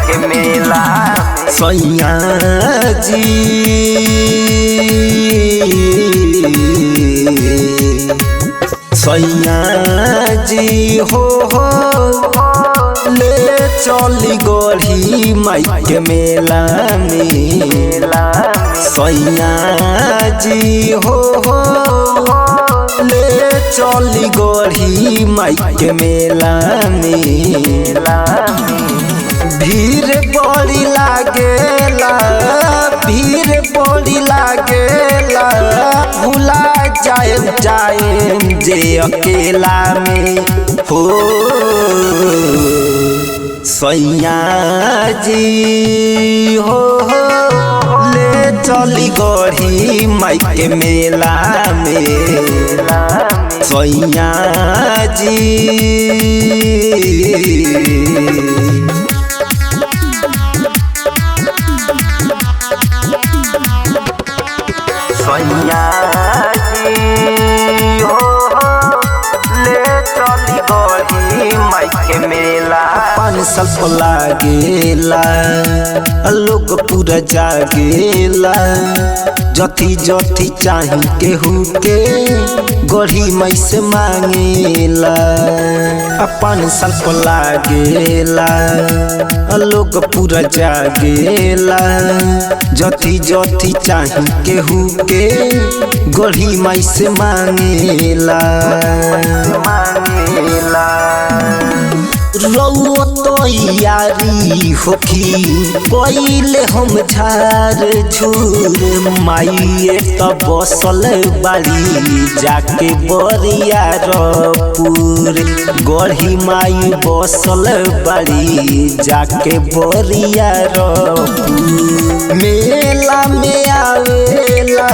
के मेला सैया जी सैया जी हो ले चली गढ़ी माई के मेला में सैया जी हो ले चली गढ़ी माई के मेला में भीड़ बड़ी लागेला भीड़ बड़ी लागेला भुला जाए जे अकेला में हो सैया जी हो ले चली गढ़ी माई के मेला में सैया जी सैया जी हो ले चली गढ़ी माई के मेला 5 साल लागेला लोग पूरा जागेला जथी जथी चाही केहू के गढ़ी माई से मांगेला 5 साल लागेला लोग पूरा जागेला जथी जथी चाही केहू के गढ़ी माई से मांगेला रउआ तो यारी होखी कोइले हम झार झूर माई त बसल बाड़ी जाके बरियारपुर गढ़ी माई बसल बाड़ी जाके बरियारपुर मेला में आवेला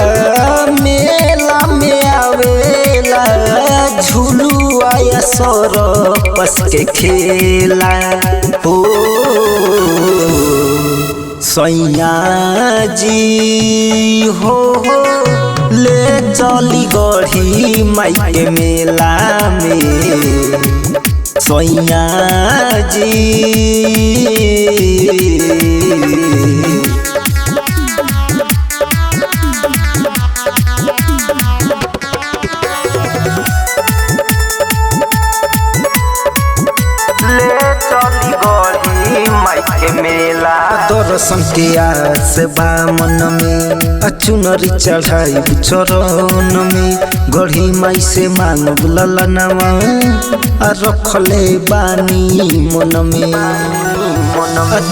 झूलू आया सरपस के खेला हो सैया जी हो ले चली गढ़ी माई के मेला में सैया जी दर्शन के आस बा मन में चुनरी चढ़ाई चरण में गढ़ी माई से मांग ललनवा रखले बानी मन में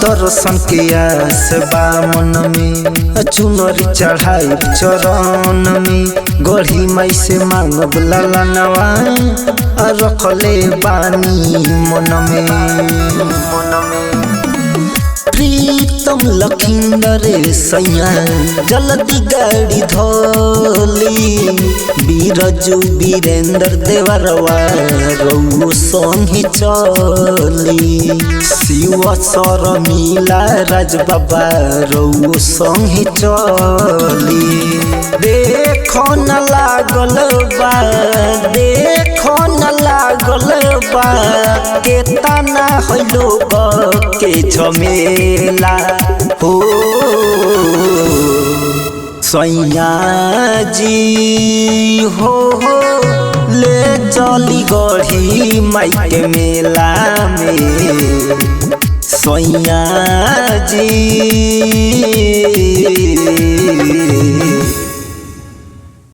दर्शन के आस बा मन में चुनरी चढ़ाई चरण में गढ़ी माई से मांग ललनवा रखले बानी मन में प्रीतम लखिंदर सैया जल्दी गाड़ी धोली बीरजू वीरेंद्र देवरवा रऊ संगी चली शिव शर्मिला राज बाबा रऊ संगी चली देखो न लागल बा केतना हलो के झमेला हो सैया जी हो ले चली गढ़ी माई के मेला में सैया जी